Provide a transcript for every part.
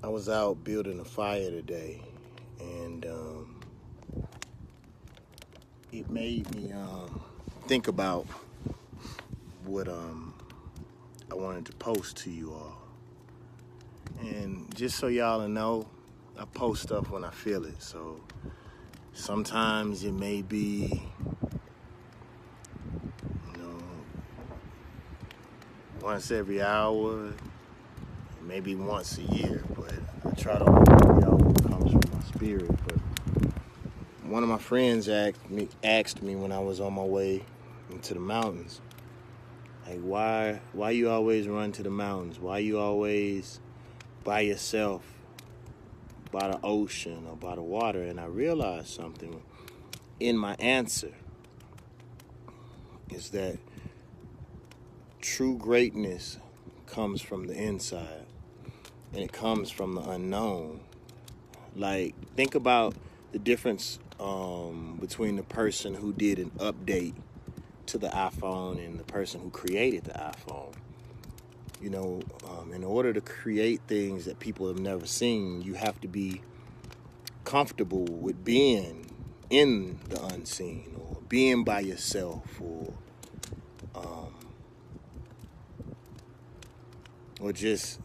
I was out building a fire today, and it made me think about what I wanted to post to you all. And just so y'all know, I post stuff when I feel it. So sometimes it may be, once every hour, maybe once a year, but I try to always out what comes from my spirit. But one of my friends asked me when I was on my way into the mountains, like, why you always run to the mountains? Why you always by yourself, by the ocean or by the water? And I realized something in my answer is that true greatness comes from the inside, and it comes from the unknown. Like, think about the difference between the person who did an update to the iPhone and the person who created the iPhone. In order to create things that people have never seen, you have to be comfortable with being in the unseen, or being by yourself, or just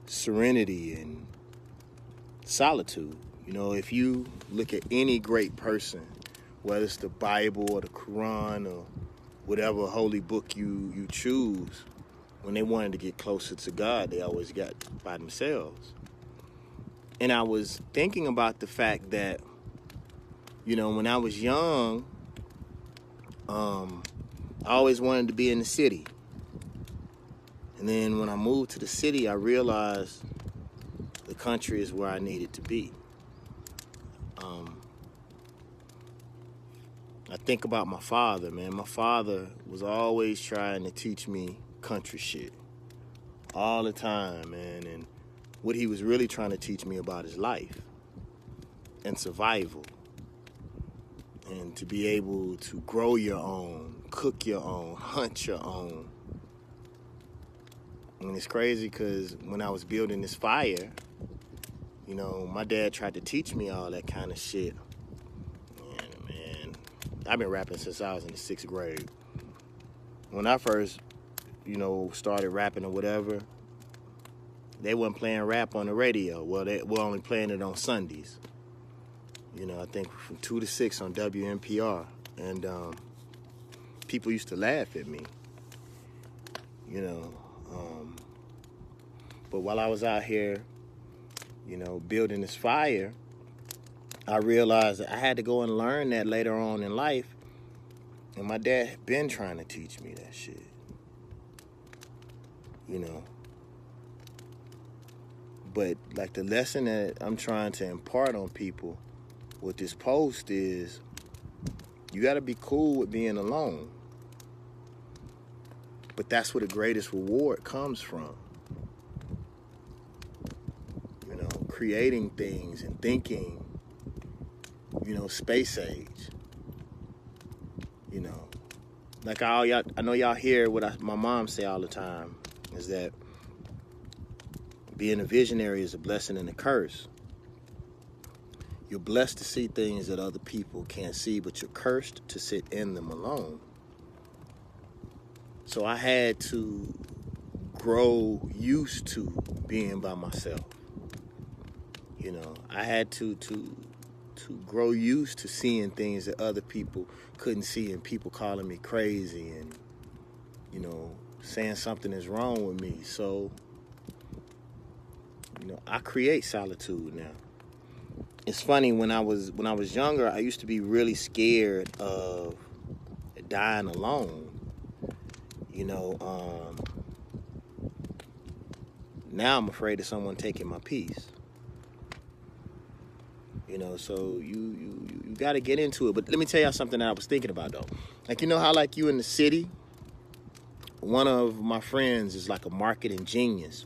serenity and solitude. If you look at any great person, whether it's the Bible or the Quran or whatever holy book you choose, when they wanted to get closer to God, they always got by themselves. And I was thinking about the fact that, when I was young, I always wanted to be in the city. And then when I moved to the city, I realized the country is where I needed to be. I think about my father, man. My father was always trying to teach me country shit all the time, man. And what he was really trying to teach me about is life and survival, and to be able to grow your own, cook your own, hunt your own. And it's crazy because when I was building this fire, my dad tried to teach me all that kind of shit. And man, I've been rapping since I was in the 6th grade. When I first, started rapping or whatever, they wasn't playing rap on the radio. Well, they were only playing it on Sundays. I think from 2 to 6 on WNPR. And people used to laugh at me, But while I was out here, building this fire, I realized that I had to go and learn that later on in life. And my dad had been trying to teach me that shit. But like the lesson that I'm trying to impart on people with this post is, you got to be cool with being alone. But that's where the greatest reward comes from. Creating things and thinking, space age. Like I know y'all hear what my mom say all the time, is that being a visionary is a blessing and a curse. You're blessed to see things that other people can't see, but you're cursed to sit in them alone. So I had to grow used to being by myself. I had to grow used to seeing things that other people couldn't see, and people calling me crazy and, saying something is wrong with me. So, I create solitude now. It's funny, when I was younger, I used to be really scared of dying alone. Now I'm afraid of someone taking my peace. So you got to get into it. But let me tell y'all something that I was thinking about, though. Like, how like you in the city, one of my friends is like a marketing genius.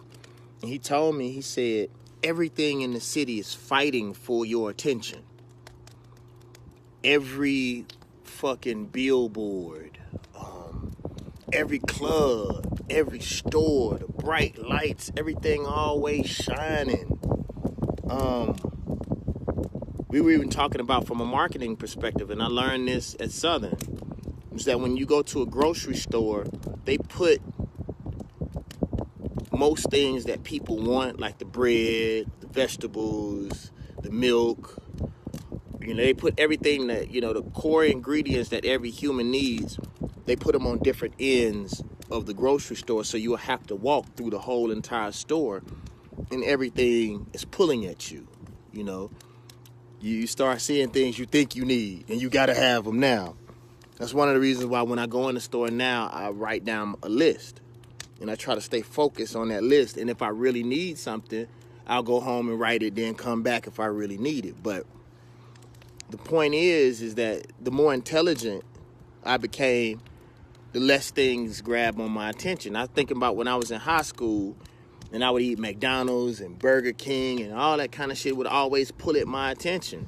And he told me, he said, everything in the city is fighting for your attention. Every fucking billboard, every club, every store, the bright lights, everything always shining. We were even talking about from a marketing perspective, and I learned this at Southern, is that when you go to a grocery store, they put most things that people want, like the bread, the vegetables, the milk. They put everything that, the core ingredients that every human needs, they put them on different ends of the grocery store, so you'll have to walk through the whole entire store, and everything is pulling at you, You start seeing things you think you need, and you got to have them now. That's one of the reasons why when I go in the store now, I write down a list. And I try to stay focused on that list. And if I really need something, I'll go home and write it, then come back if I really need it. But the point is that the more intelligent I became, the less things grab on my attention. I was thinking about when I was in high school, and I would eat McDonald's and Burger King and all that kind of shit would always pull at my attention.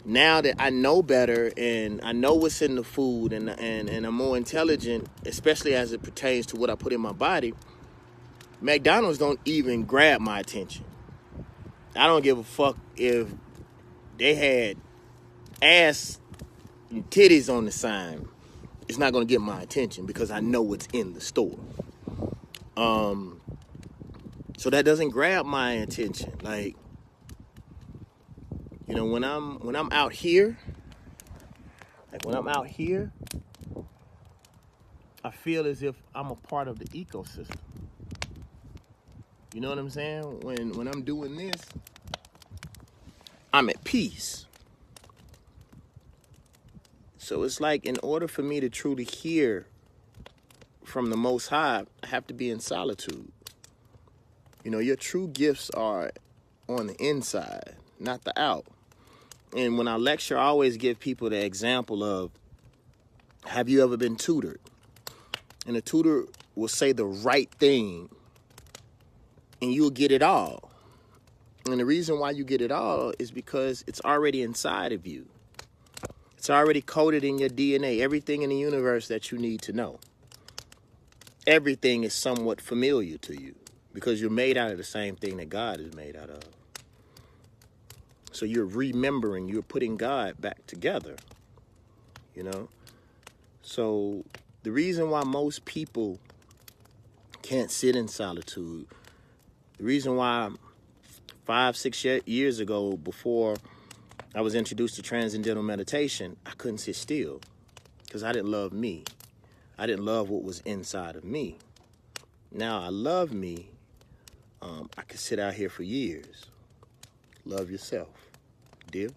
Now that I know better and I know what's in the food and I'm more intelligent, especially as it pertains to what I put in my body, McDonald's don't even grab my attention. I don't give a fuck if they had ass and titties on the sign. It's not going to get my attention because I know what's in the store. So that doesn't grab my attention. Like, when I'm out here, I feel as if I'm a part of the ecosystem. You know what I'm saying? When I'm doing this, I'm at peace. So it's like, in order for me to truly hear from the Most High, I have to be in solitude. Your true gifts are on the inside, not the out. And when I lecture, I always give people the example of, have you ever been tutored? And a tutor will say the right thing, and you'll get it all. And the reason why you get it all is because it's already inside of you. It's already coded in your DNA, everything in the universe that you need to know. Everything is somewhat familiar to you because you're made out of the same thing that God is made out of. So you're remembering, you're putting God back together, So the reason why most people can't sit in solitude, the reason why 5-6 years ago, before I was introduced to Transcendental Meditation, I couldn't sit still because I didn't love me. I didn't love what was inside of me. Now I love me. I could sit out here for years. Love yourself. Deal?